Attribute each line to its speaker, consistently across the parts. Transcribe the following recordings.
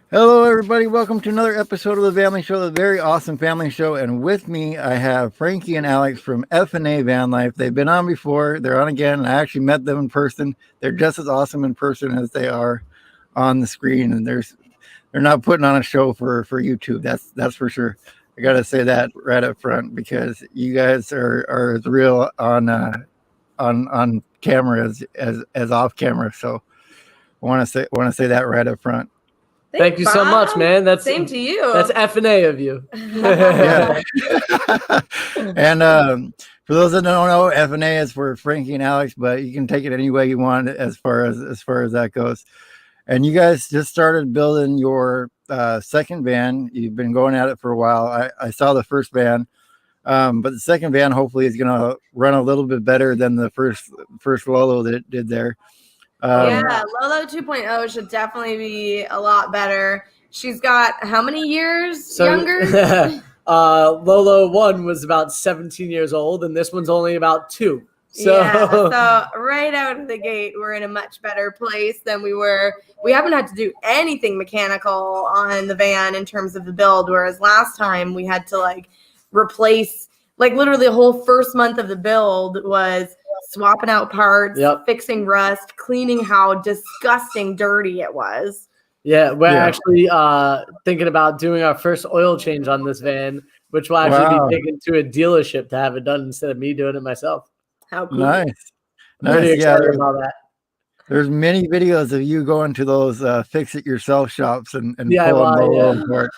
Speaker 1: Hello, everybody. Welcome to another episode of the Vamily Show, the very awesome family show. And with me, I have Frankie and Alex from FnA Vanlife. They've been on before. They're on again. I actually met them in person. They're just as awesome in person as they are on the screen. And they're not putting on a show for YouTube. That's for sure. I got to say that right up front because you guys are as real on camera as off camera. So I want to say that right up front.
Speaker 2: Thank you so much, man. That's
Speaker 3: same to you.
Speaker 2: That's FnA of you.
Speaker 1: Yeah. And for those that don't know, FnA is for Frankie and Alex, but you can take it any way you want as far as that goes. And you guys just started building your second van. You've been going at it for a while. I saw the first van, but the second van hopefully is going to run a little bit better than the first Lolo that it did there.
Speaker 3: Yeah, Lolo 2.0 should definitely be a lot better. She's got how many years younger?
Speaker 2: Lolo 1 was about 17 years old, and this one's only about 2. So
Speaker 3: Right out of the gate, we're in a much better place than we were. We haven't had to do anything mechanical on the van in terms of the build, whereas last time we had to replace literally the whole first month of the build was swapping out parts, fixing rust, cleaning how disgusting dirty it was.
Speaker 2: Yeah, we're actually thinking about doing our first oil change on this van, which will actually be taken to a dealership to have it done instead of me doing it myself.
Speaker 3: How cool.
Speaker 1: Nice.
Speaker 2: Pretty excited about that.
Speaker 1: There's many videos of you going to those fix-it-yourself shops and pulling Lolo apart.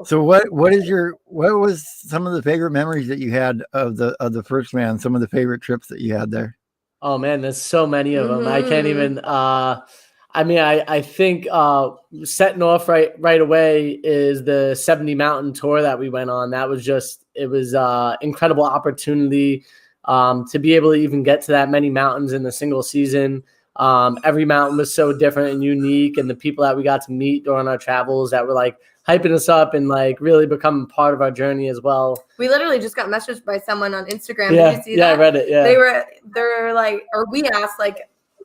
Speaker 1: So what was some of the favorite memories that you had of the first van? Some of the favorite trips that you had there?
Speaker 2: Oh man, there's so many of them. I can't even. I think setting off right away is the 70 mountain tour that we went on. That was incredible opportunity to be able to even get to that many mountains in a single season. Every mountain was so different and unique, and the people that we got to meet during our travels that were hyping us up and really becoming part of our journey as well.
Speaker 3: We literally just got messaged by someone on Instagram.
Speaker 2: Yeah,
Speaker 3: Did you see that?
Speaker 2: I read it. Yeah,
Speaker 3: they're or we asked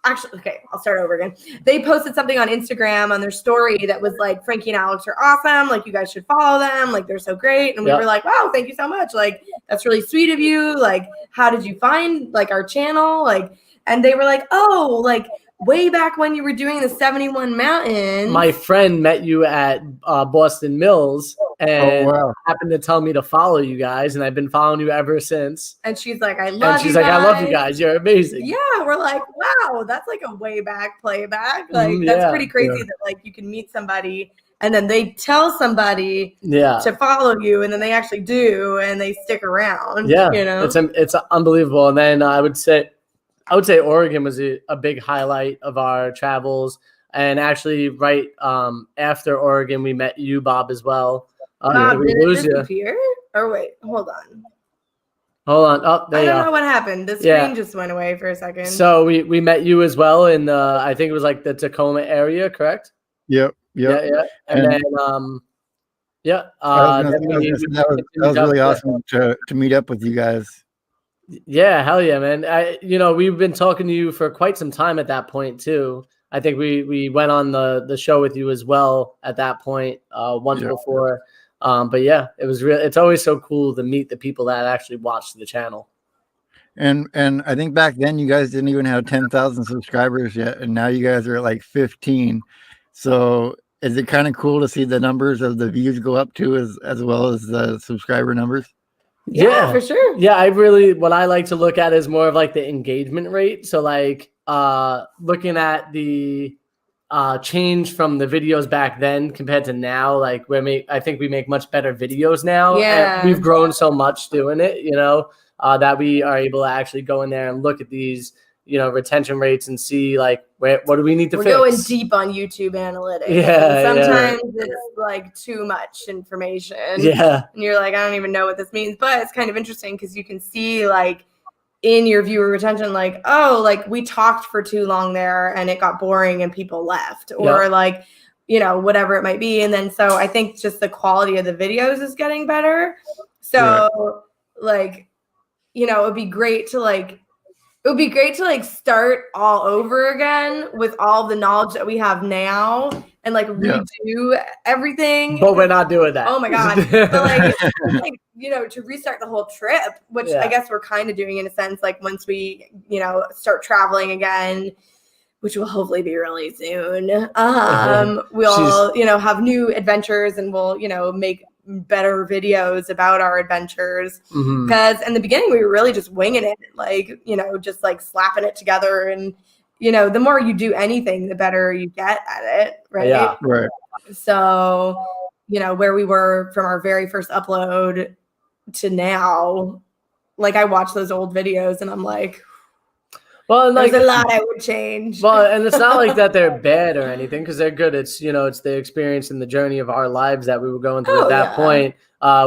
Speaker 3: actually, okay, I'll start over again. They posted something on Instagram on their story that was Frankie and Alex are awesome. You guys should follow them. They're so great. And we were like, wow, thank you so much. That's really sweet of you. How did you find our channel? And they were like, oh, way back when you were doing the 71 Mountains.
Speaker 2: My friend met you at Boston Mills and happened to tell me to follow you guys, and I've been following you ever since.
Speaker 3: And she's like, I love
Speaker 2: you. And she's like, I love you guys. You're amazing.
Speaker 3: Yeah, we're like, wow, that's a way back playback. That's pretty crazy that you can meet somebody and then they tell somebody to follow you, and then they actually do, and they stick around.
Speaker 2: Yeah,
Speaker 3: it's
Speaker 2: unbelievable. And then I would say Oregon was a big highlight of our travels. And actually, right after Oregon, we met you, Bob, as well.
Speaker 3: Bob, did it disappear? Or wait, hold on.
Speaker 2: Oh, there you go.
Speaker 3: I don't know what happened. The screen just went away for a second.
Speaker 2: So we met you as well in I think it was the Tacoma area, correct?
Speaker 1: Yep.
Speaker 2: Yeah. And then
Speaker 1: that was really awesome to meet up with you guys.
Speaker 2: Yeah, hell yeah, man. We've been talking to you for quite some time at that point too. I think we went on the show with you as well at that point once before. But yeah, it was real. It's always so cool to meet the people that actually watch the channel.
Speaker 1: And I think back then you guys didn't even have 10,000 subscribers yet, and now you guys are at 15. So is it kind of cool to see the numbers of the views go up too, as well as the subscriber numbers?
Speaker 3: Yeah, for sure.
Speaker 2: Yeah, what I like to look at is more of the engagement rate. So looking at the change from the videos back then compared to now, I think we make much better videos now.
Speaker 3: Yeah,
Speaker 2: and we've grown so much doing it, that we are able to actually go in there and look at these, retention rates and see what do we need to fix.
Speaker 3: We're going deep on YouTube analytics.
Speaker 2: Yeah,
Speaker 3: sometimes it's too much information.
Speaker 2: Yeah,
Speaker 3: and you're I don't even know what this means, but it's kind of interesting because you can see in your viewer retention, we talked for too long there and it got boring and people left, or whatever it might be. And then so I think just the quality of the videos is getting better. So it'd be great to it would be great to like start all over again with all the knowledge that we have now and like redo everything.
Speaker 2: But we're not doing that.
Speaker 3: Oh my God. But like, you know, to restart the whole trip, which I guess we're kind of doing in a sense, like once we, you know, start traveling again, which will hopefully be really soon. We'll, you know, have new adventures and we'll, you know, make better videos about our adventures. Because in the beginning, we were really just winging it, like, you know, just like slapping it together. And, you know, the more you do anything, the better you get at it. Right.
Speaker 1: Yeah. Right.
Speaker 3: So, you know, where we were from our very first upload to now, like I watch those old videos and I'm like, well, like, there's a lot I would change.
Speaker 2: Well, and it's not like that they're bad or anything because they're good. It's, you know, it's the experience and the journey of our lives that we were going through at that point.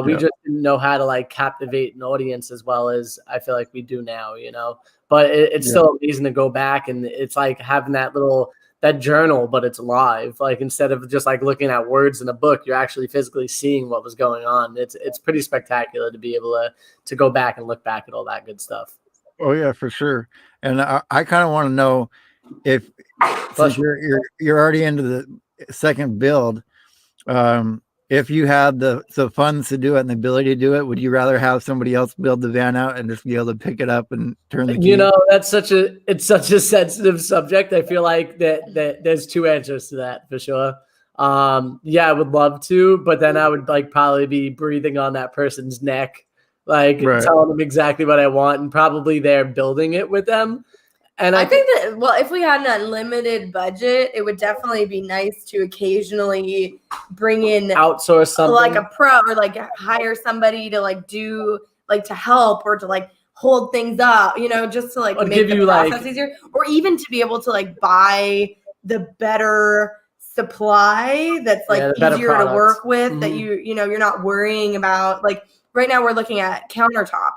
Speaker 2: We just didn't know how to like captivate an audience as well as I feel like we do now, you know. But it's still amazing to go back and it's like having that journal, but it's live. Like instead of just like looking at words in a book, you're actually physically seeing what was going on. It's pretty spectacular to be able to go back and look back at all that good stuff.
Speaker 1: Oh yeah, for sure. And I kind of want to know if since you're already into the second build, if you had the funds to do it and the ability to do it, would you rather have somebody else build the van out and just be able to pick it up and turn the key?
Speaker 2: You know, it's such a sensitive subject. I feel like that there's two answers to that for sure. Yeah, I would love to, but then I would like probably be breathing on that person's neck. Like telling them exactly what I want, and probably they're building it with them. And
Speaker 3: I think that, well, if we had an unlimited budget, it would definitely be nice to occasionally bring in
Speaker 2: outsource something
Speaker 3: like a pro or like hire somebody to like do like to help or to like hold things up, you know, just to like make the process easier, or even to be able to like buy the better supply that's like easier to work with that you know, you're not worrying about. Like right now we're looking at countertops.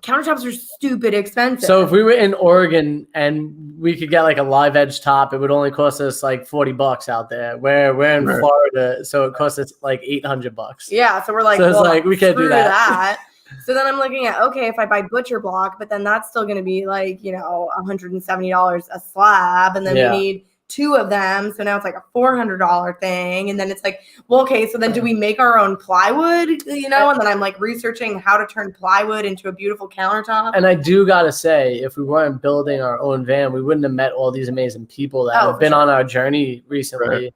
Speaker 3: Countertops are stupid expensive.
Speaker 2: So if we were in Oregon and we could get like a live edge top, it would only cost us like $40 out there. We're in Florida, so it costs us like $800.
Speaker 3: Yeah, so we're like,
Speaker 2: so it's like we can't do that.
Speaker 3: So then I'm looking at, okay, if I buy butcher block, but then that's still going to be like, you know, $170 a slab, and then we need 2 of them, so now it's like a $400 thing, and then it's like, well, okay, so then do we make our own plywood, you know? And then I'm like researching how to turn plywood into a beautiful countertop.
Speaker 2: And I do gotta say, if we weren't building our own van, we wouldn't have met all these amazing people that have been on our journey recently.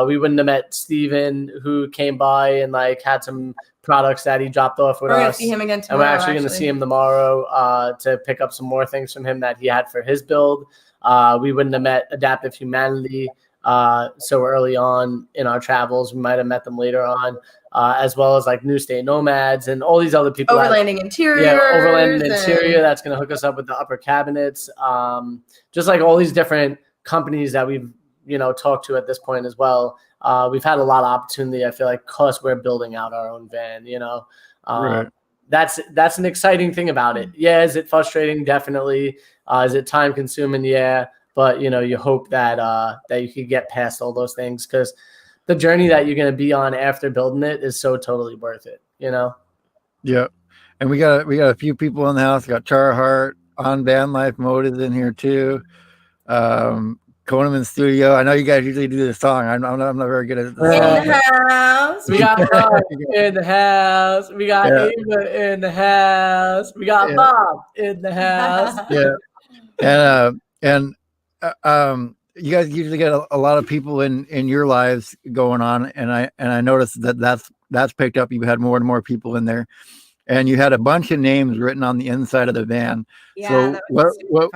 Speaker 2: We wouldn't have met Steven, who came by and like had some products that he dropped off with us.
Speaker 3: We're gonna see him again tomorrow,
Speaker 2: and we're actually gonna see him tomorrow to pick up some more things from him that he had for his build. We wouldn't have met Adaptive Humanity so early on in our travels. We might have met them later on, as well as like New State Nomads and all these other people.
Speaker 3: Overlanding Interior.
Speaker 2: Yeah, Overlanding Interior. That's going to hook us up with the upper cabinets. Just like all these different companies that we've, you know, talked to at this point as well. We've had a lot of opportunity, I feel like, because we're building out our own van, you know. That's an exciting thing about it. Yeah, is it frustrating? Definitely. Is it time consuming? Yeah, but you know, you hope that that you could get past all those things, because the journey that you're going to be on after building it is so totally worth it. You know.
Speaker 1: Yeah, and we got a few people in the house. We got Char Hart on Vanlife Mode is in here too. Koneman Studio. I know you guys usually do this song. I'm not very good at this.
Speaker 3: In the house.
Speaker 2: We got Bob in the house. We got Ava in the house. We got Bob in the house.
Speaker 1: And you guys usually get a lot of people in your lives going on, and I noticed that's picked up. You've had more and more people in there, and you had a bunch of names written on the inside of the van.
Speaker 3: Yeah,
Speaker 1: so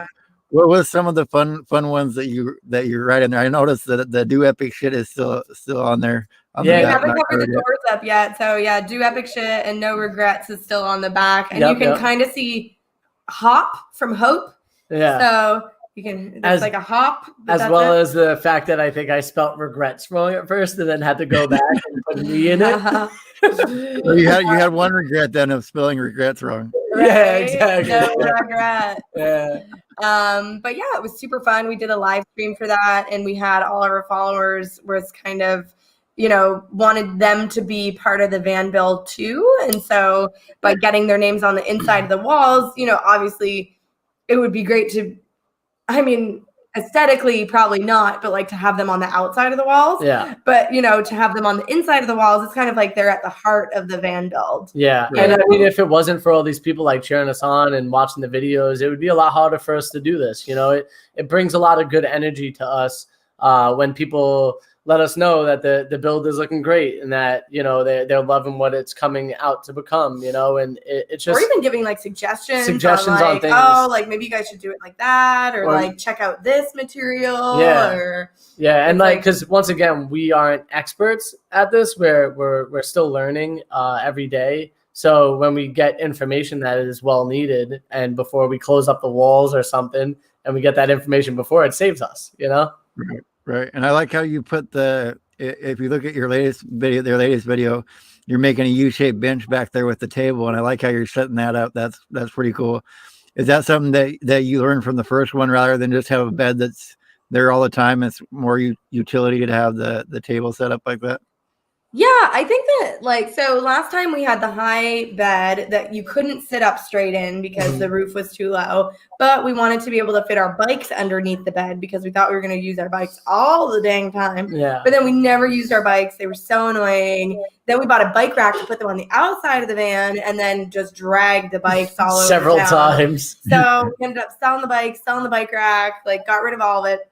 Speaker 1: what was some of the fun ones that you write in there? I noticed that the Do Epic Shit is still on there.
Speaker 3: We haven't covered the doors up yet. So yeah, Do Epic Shit and No Regrets is still on the back. And you can kind of see Hop from Hope.
Speaker 2: Yeah.
Speaker 3: So you can, it's like a hop.
Speaker 2: As well as the fact that I think I spelt regrets wrong at first and then had to go back and put me in it.
Speaker 1: So you had one regret then of spelling regrets wrong.
Speaker 3: Right?
Speaker 2: Yeah, exactly.
Speaker 3: No regret.
Speaker 2: Yeah.
Speaker 3: But yeah, it was super fun. We did a live stream for that, and we had all of our followers was kind of, you know, wanted them to be part of the van build too. And so by getting their names on the inside of the walls, you know, obviously it would be great to, I mean, aesthetically probably not, but like to have them on the outside of the walls.
Speaker 2: Yeah.
Speaker 3: But you know, to have them on the inside of the walls, it's kind of like they're at the heart of the van build.
Speaker 2: Yeah.
Speaker 1: Right.
Speaker 2: And I mean, if it wasn't for all these people like cheering us on and watching the videos, it would be a lot harder for us to do this. You know, it brings a lot of good energy to us when people let us know that the build is looking great and that, you know, they're loving what it's coming out to become, you know, and it's just,
Speaker 3: or even giving like suggestions
Speaker 2: on things.
Speaker 3: Oh, like maybe you guys should do it like that, or like check out this material.
Speaker 2: And like, because once again, we aren't experts at this. We're still learning every day. So when we get information that is well needed, and before we close up the walls or something, and we get that information before, it saves us, you know.
Speaker 1: Right. And I like how you put if you look at their latest video, you're making a U-shaped bench back there with the table. And I like how you're setting that up. That's pretty cool. Is that something that you learned from the first one rather than just have a bed that's there all the time? It's more utility to have the table set up like that.
Speaker 3: Yeah, I think that like, so last time we had the high bed that you couldn't sit up straight in because the roof was too low, but we wanted to be able to fit our bikes underneath the bed because we thought we were going to use our bikes all the dang time.
Speaker 2: Yeah.
Speaker 3: But then we never used our bikes. They were so annoying. Then we bought a bike rack to put them on the outside of the van and then just dragged the bikes all over
Speaker 2: several
Speaker 3: town.
Speaker 2: times.
Speaker 3: So we ended up selling the bikes, selling the bike rack, like got rid of all of it.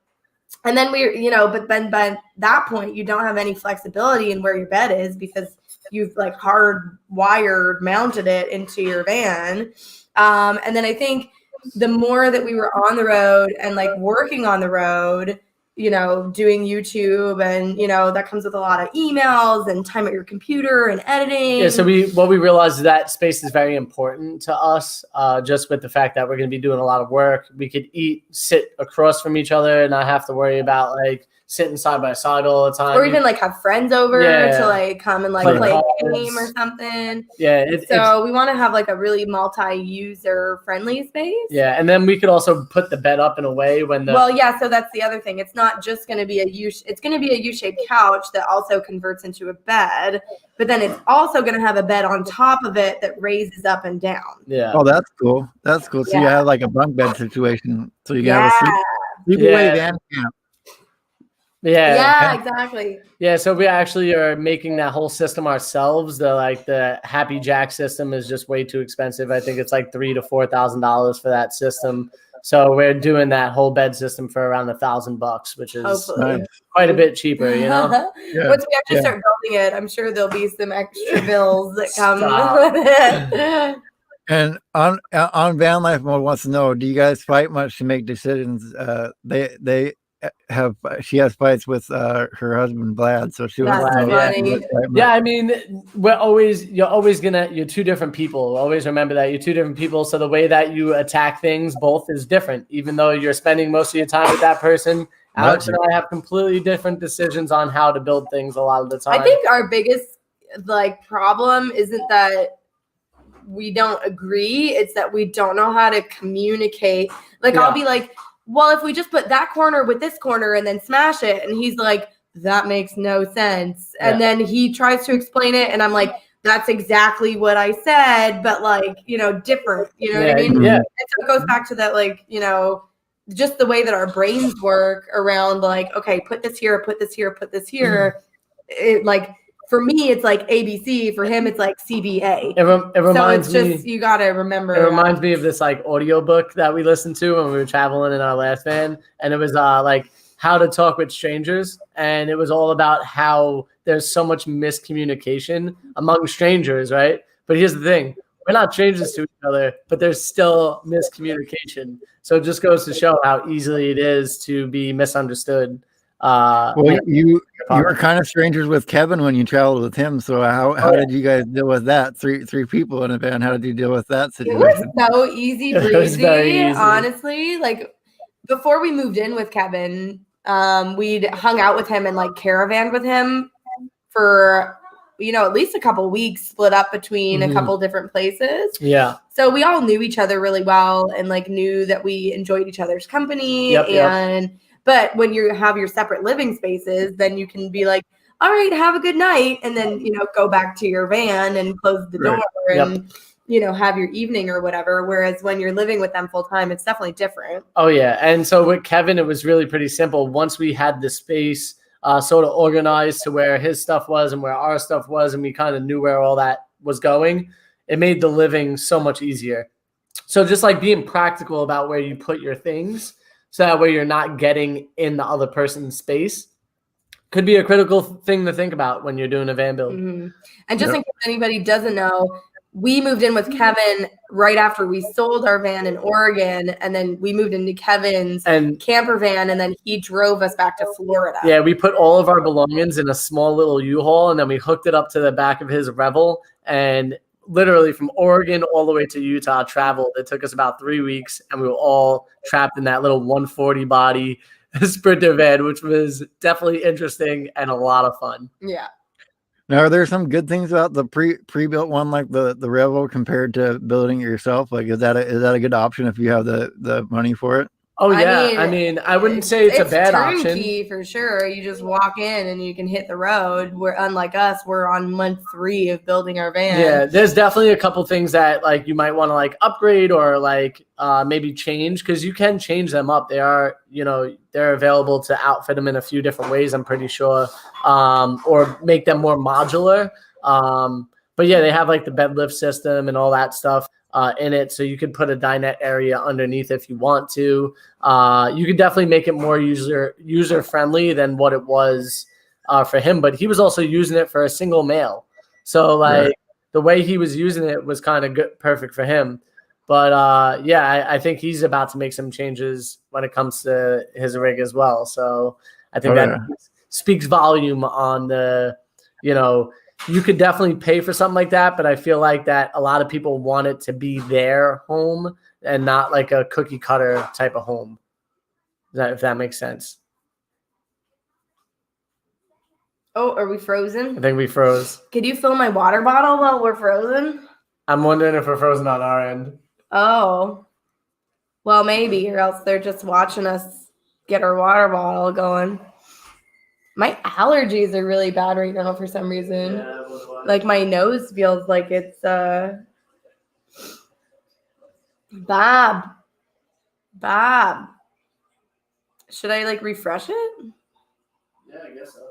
Speaker 3: And then we, you know, but then by that point, you don't have any flexibility in where your bed is because you've like hardwired mounted it into your van. And then I think the more that we were on the road and like working on the road, you know, doing YouTube and, you know, that comes with a lot of emails and time at your computer and editing.
Speaker 2: Yeah, so what we realized is that space is very important to us, just with the fact that we're going to be doing a lot of work. We could sit across from each other and not have to worry about like sitting side by side all the time.
Speaker 3: Or even like have friends over to like come and like play a game or something.
Speaker 2: Yeah.
Speaker 3: So we want to have like a really multi-user friendly space.
Speaker 2: Yeah. And then we could also put the bed up in a way when
Speaker 3: so that's the other thing. It's not just going to be it's going to be a U-shaped couch that also converts into a bed, but then it's also going to have a bed on top of it that raises up and down.
Speaker 2: Yeah.
Speaker 1: Oh, that's cool. That's cool. So you have like a bunk bed situation. So you can have a sleepaway van camp.
Speaker 2: Yeah,
Speaker 3: exactly.
Speaker 2: Yeah, so we actually are making that whole system ourselves. The Happy Jack system is just way too expensive. I think it's like $3,000 to $4,000 for that system. So we're doing that whole bed system for around $1,000, which is quite a bit cheaper, you know.
Speaker 3: Once we actually start building it, I'm sure there'll be some extra bills that come with it.
Speaker 1: And on Vanlife Mode wants to know, do you guys fight much to make decisions? She has fights with her husband Vlad, so she wants to know.
Speaker 2: Yeah, I mean, you're two different people. Always remember that you're two different people. So the way that you attack things both is different. Even though you're spending most of your time with that person, Alex and I have completely different decisions on how to build things a lot of the time.
Speaker 3: I think our biggest like problem isn't that we don't agree, it's that we don't know how to communicate. Like I'll be like, well, if we just put that corner with this corner and then smash it, and he's like, that makes no sense. And then he tries to explain it, and I'm like, that's exactly what I said, but like, you know, different. You know what I mean?
Speaker 2: Yeah.
Speaker 3: And so it goes back to that, like, you know, just the way that our brains work around like, okay, put this here, put this here, put this here. It like, for me, it's like ABC. For him, it's like CBA.
Speaker 2: It reminds
Speaker 3: so it's just, you got to remember.
Speaker 2: It reminds me of this like audiobook that we listened to when we were traveling in our last van. And it was like how to talk with strangers. And it was all about how there's so much miscommunication among strangers, right? But here's the thing. We're not strangers to each other, but there's still miscommunication. So it just goes to show how easily it is to be misunderstood.
Speaker 1: Well, you were kind of strangers with Kevin when you traveled with him. So how did you guys deal with that? Three people in a van. How did you deal with that situation?
Speaker 3: It was so easy breezy.
Speaker 2: It was very easy.
Speaker 3: Honestly, like before we moved in with Kevin, we'd hung out with him and like caravaned with him for, you know, at least a couple weeks, split up between a couple different places.
Speaker 2: Yeah.
Speaker 3: So we all knew each other really well and like knew that we enjoyed each other's company. But when you have your separate living spaces, then you can be like, all right, have a good night. And then, you know, go back to your van and close the door. And have your evening or whatever. Whereas when you're living with them full time, it's definitely different.
Speaker 2: Oh yeah. And so with Kevin, it was really pretty simple. Once we had the space sort of organized to where his stuff was and where our stuff was, and we kind of knew where all that was going, it made the living so much easier. So just like being practical about where you put your things, so that way you're not getting in the other person's space, could be a critical thing to think about when you're doing a van build.
Speaker 3: Mm-hmm. And just in case anybody doesn't know, we moved in with Kevin right after we sold our van in Oregon, and then we moved into Kevin's camper van, and then he drove us back to Florida.
Speaker 2: Yeah, we put all of our belongings in a small little U-Haul, and then we hooked it up to the back of his Revel, and literally from Oregon all the way to Utah traveled. It took us about 3 weeks, and we were all trapped in that little 140 body Sprinter van, which was definitely interesting and a lot of fun.
Speaker 3: Yeah.
Speaker 1: Now, are there some good things about the pre-built one, like the Revo, compared to building it yourself? Like, is that a good option if you have the money for it?
Speaker 2: Oh yeah, I mean, I wouldn't say it's a bad option
Speaker 3: for sure. You just walk in and you can hit the road. Where unlike us, we're on month 3 of building our van.
Speaker 2: Yeah, there's definitely a couple things that like you might want to like upgrade or like maybe change, because you can change them up. They are, they're available to outfit them in a few different ways, I'm pretty sure, or make them more modular. But yeah, they have like the bed lift system and all that stuff in it, so you could put a dinette area underneath if you want to. You could definitely make it more user friendly than what it was for him, but he was also using it for a single male, so like the way he was using it was kind of good, perfect for him. But yeah, I think he's about to make some changes when it comes to his rig as well, so I think that speaks volume on the, you could definitely pay for something like that, but I feel like that a lot of people want it to be their home and not like a cookie cutter type of home. If that makes sense.
Speaker 3: Oh, are we frozen?
Speaker 2: I think we froze.
Speaker 3: Could you fill my water bottle while we're frozen?
Speaker 2: I'm wondering if we're frozen on our end.
Speaker 3: Oh, well, maybe, or else they're just watching us get our water bottle going. My allergies are really bad right now for some reason.
Speaker 2: Yeah,
Speaker 3: like my nose feels like it's bad. Should I like refresh it?
Speaker 2: Yeah, I guess so.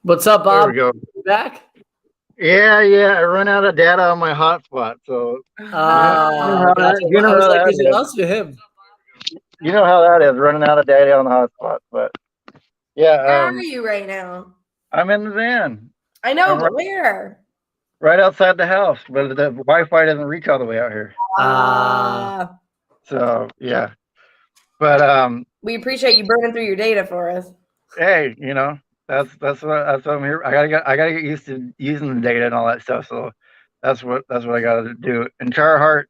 Speaker 2: What's up, Bob?
Speaker 1: There we go.
Speaker 2: You back?
Speaker 1: Yeah. I run out of data on my hotspot, so
Speaker 2: Gotcha.
Speaker 1: you know how that
Speaker 2: is it
Speaker 1: is.
Speaker 2: us or him?
Speaker 1: You know how that is, running out of data on the hotspot. But yeah,
Speaker 3: Where are you right now?
Speaker 1: I'm in the van.
Speaker 3: I know,
Speaker 1: I'm
Speaker 3: but where?
Speaker 1: Right outside the house, but the Wi-Fi doesn't reach all the way out here. So yeah, but
Speaker 3: we appreciate you burning through your data for us.
Speaker 1: hey, that's what I'm here. I gotta get used to using the data and all that stuff. So that's what I gotta do. And Char Hart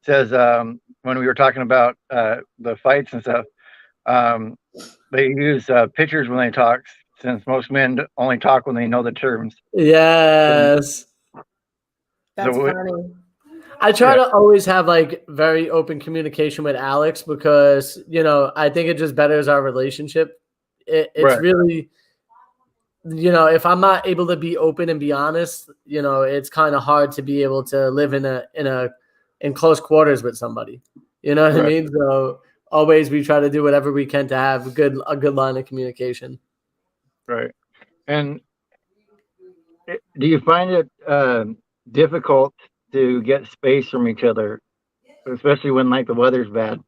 Speaker 1: says when we were talking about the fights and stuff, um, they use pictures when they talk, since most men only talk when they know the terms.
Speaker 2: Yes.
Speaker 3: That's
Speaker 1: So
Speaker 3: funny.
Speaker 2: I try to always have like very open communication with Alex because, I think it just betters our relationship. It's
Speaker 1: Right.
Speaker 2: really, if I'm not able to be open and be honest, it's kind of hard to be able to live in close quarters with somebody. You know what I
Speaker 1: Right.
Speaker 2: mean? So always we try to do whatever we can to have a good line of communication.
Speaker 1: Right. And do you find it difficult to get space from each other, especially when like the weather's bad?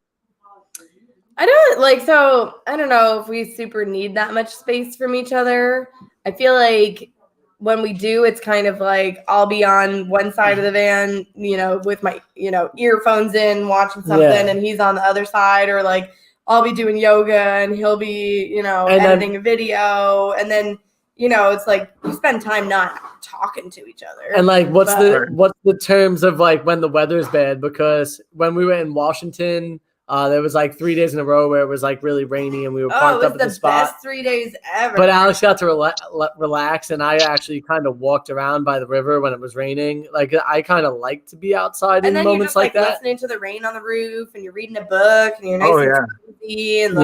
Speaker 3: I don't know if we super need that much space from each other. I feel like when we do, it's kind of like I'll be on one side of the van, with my, earphones in watching something, and he's on the other side, or like I'll be doing yoga and he'll be, editing a video, and then it's like you spend time not talking to each other.
Speaker 2: And like, what's the terms of like when the weather's bad? Because when we were in Washington, there was like 3 days in a row where it was like really rainy and we were parked up at the spot.
Speaker 3: Best 3 days ever.
Speaker 2: But Alex got to relax, and I actually kind of walked around by the river when it was raining. Like I kind of like to be outside in moments
Speaker 3: just,
Speaker 2: like that.
Speaker 3: Listening to the rain on the roof, and you're reading a book, and you're nice and cozy, and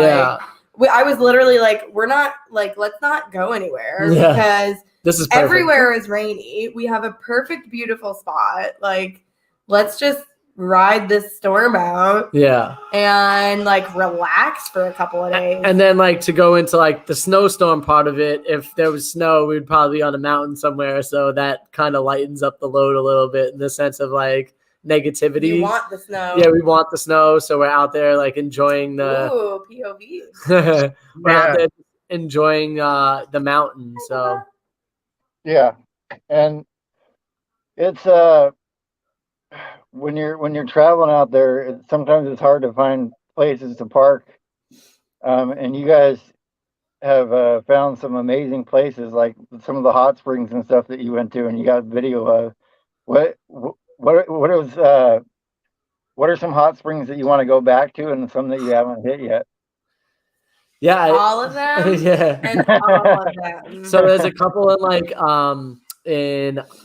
Speaker 3: I was literally like, we're not like, let's not go anywhere because
Speaker 2: this is
Speaker 3: everywhere is rainy. We have a perfect, beautiful spot. Like, let's just ride this storm out.
Speaker 2: Yeah.
Speaker 3: And like relax for a couple of days.
Speaker 2: And then like to go into like the snowstorm part of it, if there was snow, we'd probably be on a mountain somewhere. So that kind of lightens up the load a little bit in the sense of like negativity.
Speaker 3: You want the snow.
Speaker 2: Yeah, we want the snow. So we're out there like enjoying the
Speaker 3: POV.
Speaker 2: We're out there enjoying the mountain. So
Speaker 1: yeah. And it's when you're traveling out there, sometimes it's hard to find places to park. And you guys have found some amazing places, like some of the hot springs and stuff that you went to, and you got video of. What are some hot springs that you want to go back to, and some that you haven't hit yet?
Speaker 2: Yeah,
Speaker 3: all of them.
Speaker 2: Yeah,
Speaker 3: and all of them.
Speaker 2: So there's a couple in like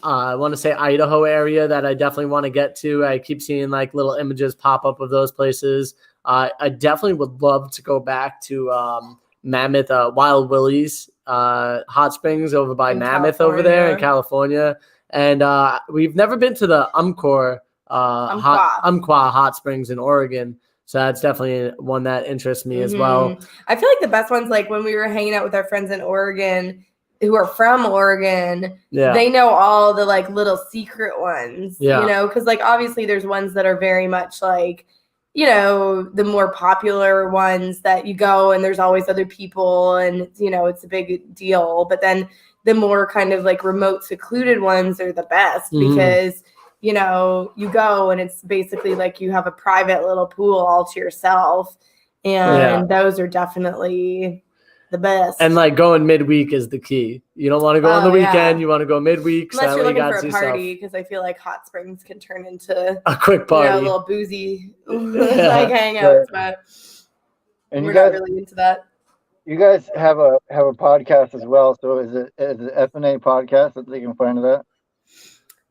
Speaker 2: I want to say Idaho area that I definitely want to get to. I keep seeing like little images pop up of those places. I definitely would love to go back to Mammoth, Wild Willie's hot springs over by Mammoth over there in California. And we've never been to the Umpqua hot springs in Oregon. So that's definitely one that interests me as well.
Speaker 3: I feel like the best ones, like when we were hanging out with our friends in Oregon who are from Oregon, they know all the like little secret ones, because like obviously there's ones that are very much like, the more popular ones that you go and there's always other people and, it's a big deal. But then the more kind of like remote, secluded ones are the best because you go and it's basically like you have a private little pool all to yourself. And those are definitely the best.
Speaker 2: And like going midweek is the key. You don't want to go on the weekend. You want to go midweek.
Speaker 3: Unless you're looking for a party, because I feel like hot springs can turn into
Speaker 2: a quick party.
Speaker 3: A little boozy like hangouts, but we're not really into that.
Speaker 1: You guys have a podcast as well. So is it FnA podcast that they can find that?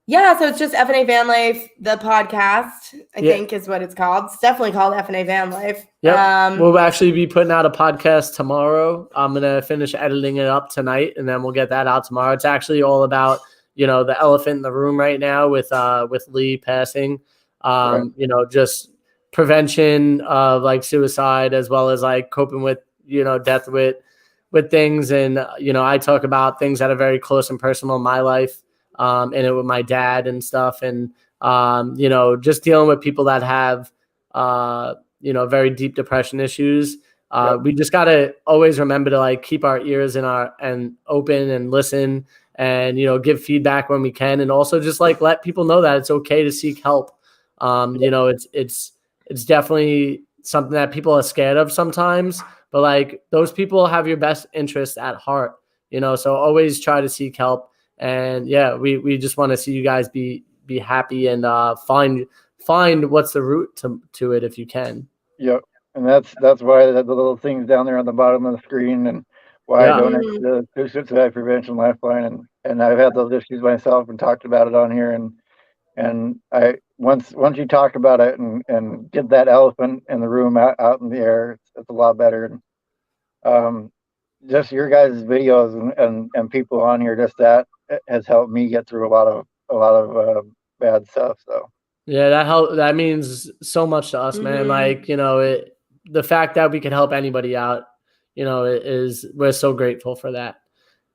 Speaker 3: Yeah, so it's just FnA Vanlife, the podcast, I think is what it's called. It's definitely called FnA Vanlife.
Speaker 2: Yeah, we'll actually be putting out a podcast tomorrow. I'm going to finish editing it up tonight, and then we'll get that out tomorrow. It's actually all about, the elephant in the room right now with Lee passing, just prevention of like suicide as well as like coping with, death with things. And, I talk about things that are very close and personal in my life. And it with my dad and stuff. And, just dealing with people that have, very deep depression issues. We just got to always remember to like keep our ears and open and listen and, give feedback when we can. And also just like let people know that it's okay to seek help. It's definitely something that people are scared of sometimes, but like those people have your best interest at heart, you know, so always try to seek help. And yeah, we just want to see you guys be happy and find what's the root to it if you can.
Speaker 1: Yep. And that's why the little things down there on the bottom of the screen, and why I donate to the Suicide Prevention Lifeline. And I've had those issues myself and talked about it on here. And I once you talk about it and get that elephant in the room out in the air, it's a lot better. And just your guys' videos and people on here, just that has helped me get through a lot of bad stuff. So
Speaker 2: yeah, that means so much to us, man. Like, you know, the fact that we can help anybody out, you know, we're so grateful for that.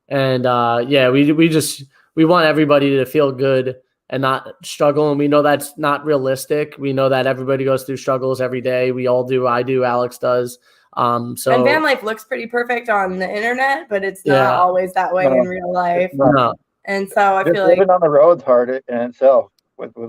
Speaker 2: And yeah, we want everybody to feel good and not struggle. And we know that's not realistic. We know that everybody goes through struggles every day. We all do. I do. Alex does. And
Speaker 3: van life looks pretty perfect on the internet, but it's not always that way in real life.
Speaker 2: No.
Speaker 3: And so I feel
Speaker 1: living on the road's hard in itself.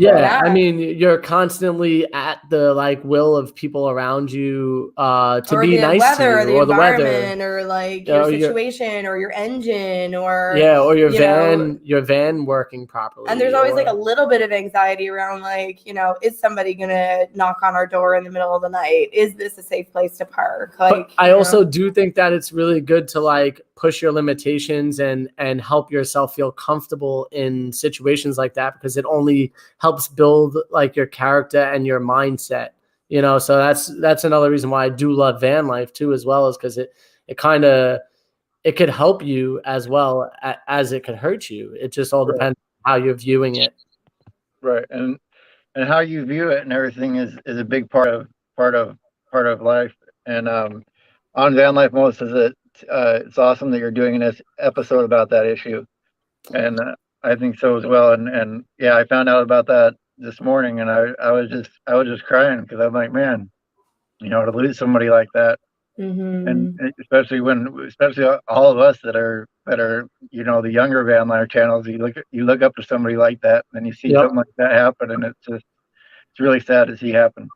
Speaker 2: I mean, you're constantly at the like will of people around you to be nice to you,
Speaker 3: or the environment, or like your situation, or your engine, or
Speaker 2: or your van working properly.
Speaker 3: And there's always like a little bit of anxiety around, like, you know, is somebody gonna knock on our door in the middle of the night? Is this a safe place to park? Like,
Speaker 2: but I also do think that it's really good to like push your limitations and help yourself feel comfortable in situations like that, because it only helps build like your character and your mindset, you know. So that's another reason why I do love van life too, as well, is because it could help you as well as it could hurt you. It just all depends on how you're viewing it. Right.
Speaker 1: And how you view it and everything is a big part of life. And on Van Life Mode says that it's awesome that you're doing this episode about that issue. And I think so as well. And yeah, I found out about that this morning, and I was just crying, because I'm like, man, you know, to lose somebody like that. And especially all of us that are, you know, the younger van life channels, you look up to somebody like that, and you see something like that happen, and it's really sad to see happen.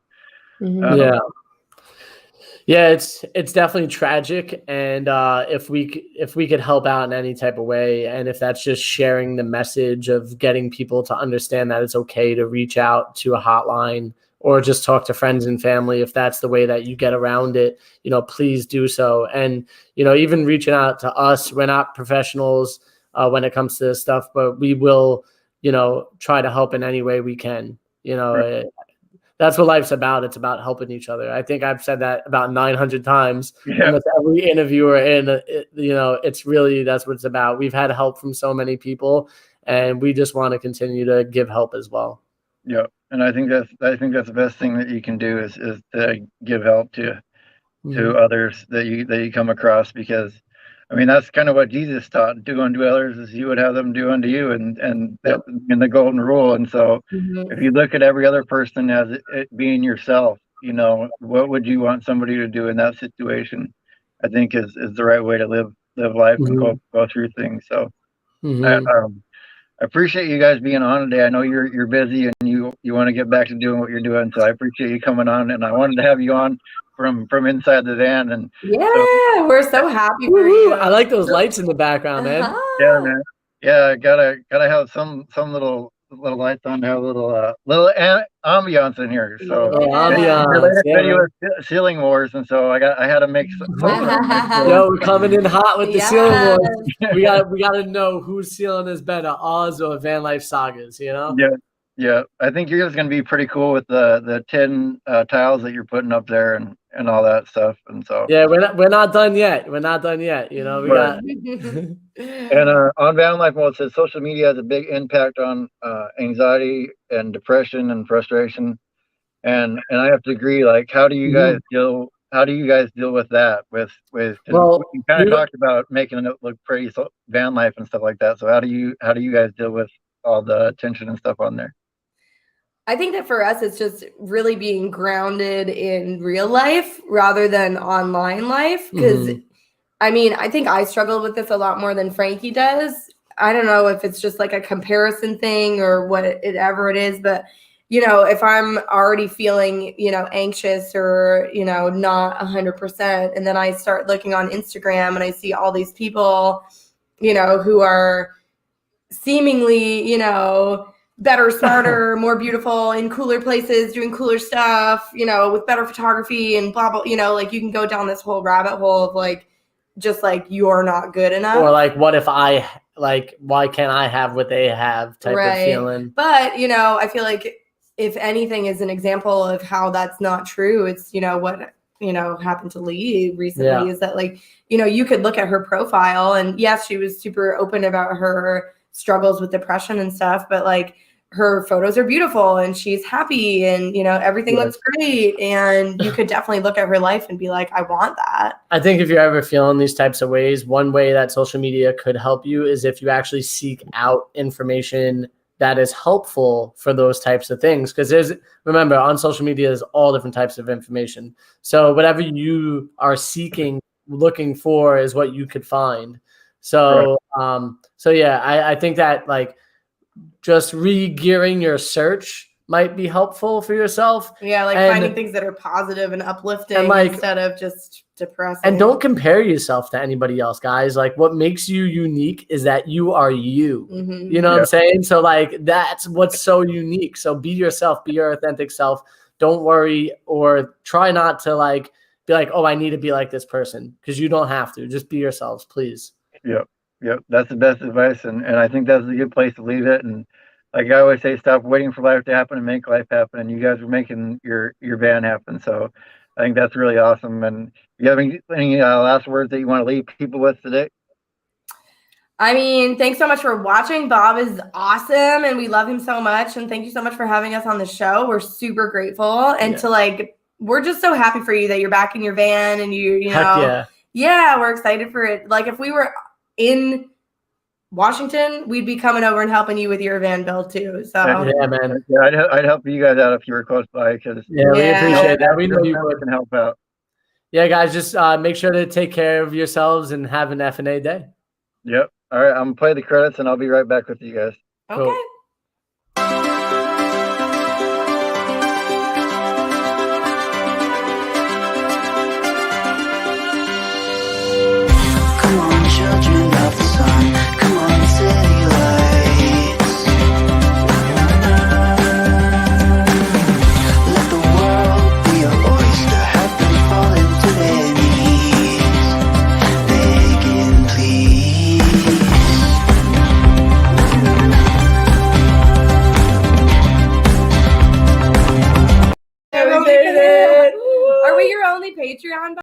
Speaker 2: Yeah, it's definitely tragic, and if we could help out in any type of way, and if that's just sharing the message of getting people to understand that it's okay to reach out to a hotline or just talk to friends and family, if that's the way that you get around it, you know, please do so. And, you know, even reaching out to us, we're not professionals when it comes to this stuff, but we will, you know, try to help in any way we can, you know.
Speaker 1: Right.
Speaker 2: That's what life's about. It's about helping each other. I think I've said that about 900 times. Almost every interview we're in, you know, it's really, that's what it's about. We've had help from so many people, and we just want to continue to give help as well.
Speaker 1: Yeah. And I think that's the best thing that you can do is to give help to others that you come across, because I mean, that's kind of what Jesus taught: do unto others as you would have them do unto you, and that's in the golden rule. And so if you look at every other person as it being yourself, you know, what would you want somebody to do in that situation? I think is the right way to live life and go through things. So I appreciate you guys being on today. I know you're busy and you want to get back to doing what you're doing, so I appreciate you coming on. And I wanted to have you on from inside the van. And
Speaker 3: we're so happy for you.
Speaker 2: I like those lights in the background, man.
Speaker 1: Yeah, man. Yeah, gotta have some little lights on to have a little ambiance in here. So
Speaker 2: ambiance.
Speaker 1: Video is Ceiling Wars, and so I had to make some.
Speaker 2: Yo, we're coming in hot with the Ceiling Wars. We gotta know whose ceiling is better, Oz or Van Life Sagas. You know.
Speaker 1: Yeah. I think yours is gonna be pretty cool with the tin tiles that you're putting up there and all that stuff. And so
Speaker 2: we're not done yet. We're not done yet. You know, we got.
Speaker 1: And on Van Life Mode, it says social media has a big impact on anxiety and depression and frustration, and I have to agree. Like, how do you guys deal? How do you guys deal with that? With you kind of talked about making it look pretty, van life and stuff like that. So how do you guys deal with all the tension and stuff on there?
Speaker 3: I think that for us, it's just really being grounded in real life rather than online life, because. I mean, I think I struggle with this a lot more than Frankie does. I don't know if it's just like a comparison thing or whatever it is, but if I'm already feeling, anxious or, not 100%, and then I start looking on Instagram and I see all these people, who are seemingly, better, smarter, more beautiful, in cooler places, doing cooler stuff, with better photography and blah, blah, like you can go down this whole rabbit hole of like, just like you're not good enough.
Speaker 2: Or like, what if why can't I have what they have type of feeling.
Speaker 3: But, I feel like if anything is an example of how that's not true, it's, what, happened to Lee recently is that like, you could look at her profile and yes, she was super open about her struggles with depression and stuff, but like her photos are beautiful and she's happy and, everything looks great. And you could definitely look at her life and be like, I want that.
Speaker 2: I think if you're ever feeling these types of ways, one way that social media could help you is if you actually seek out information that is helpful for those types of things. Because remember, on social media, there's all different types of information. So whatever you are seeking, looking for is what you could find. So, I think that like just re-gearing your search might be helpful for yourself.
Speaker 3: Yeah, like finding things that are positive and uplifting instead of just depressing.
Speaker 2: And don't compare yourself to anybody else, guys. Like what makes you unique is that you are you.
Speaker 3: Mm-hmm.
Speaker 2: You know what I'm saying? So like that's what's so unique. So be yourself, be your authentic self. Don't worry or try not to like be like, oh, I need to be like this person, because you don't have to. Just be yourselves, please.
Speaker 1: Yep. That's the best advice. And I think that's a good place to leave it. And like I always say, stop waiting for life to happen and make life happen. And you guys are making your van happen. So I think that's really awesome. And you have any last words that you want to leave people with today?
Speaker 3: I mean, thanks so much for watching. Bob is awesome and we love him so much. And thank you so much for having us on the show. We're super grateful. And we're just so happy for you that you're back in your van and you know, we're excited for it. Like if we were in Washington, we'd be coming over and helping you with your van build too. So
Speaker 2: yeah, man.
Speaker 1: Yeah, I'd help you guys out if you were close by, because
Speaker 2: we appreciate that. We know you
Speaker 1: can help out.
Speaker 2: Yeah, guys, just make sure to take care of yourselves and have an FnA day.
Speaker 1: Yep. All right, I'm gonna play the credits and I'll be right back with you guys.
Speaker 3: Okay.
Speaker 2: Cool.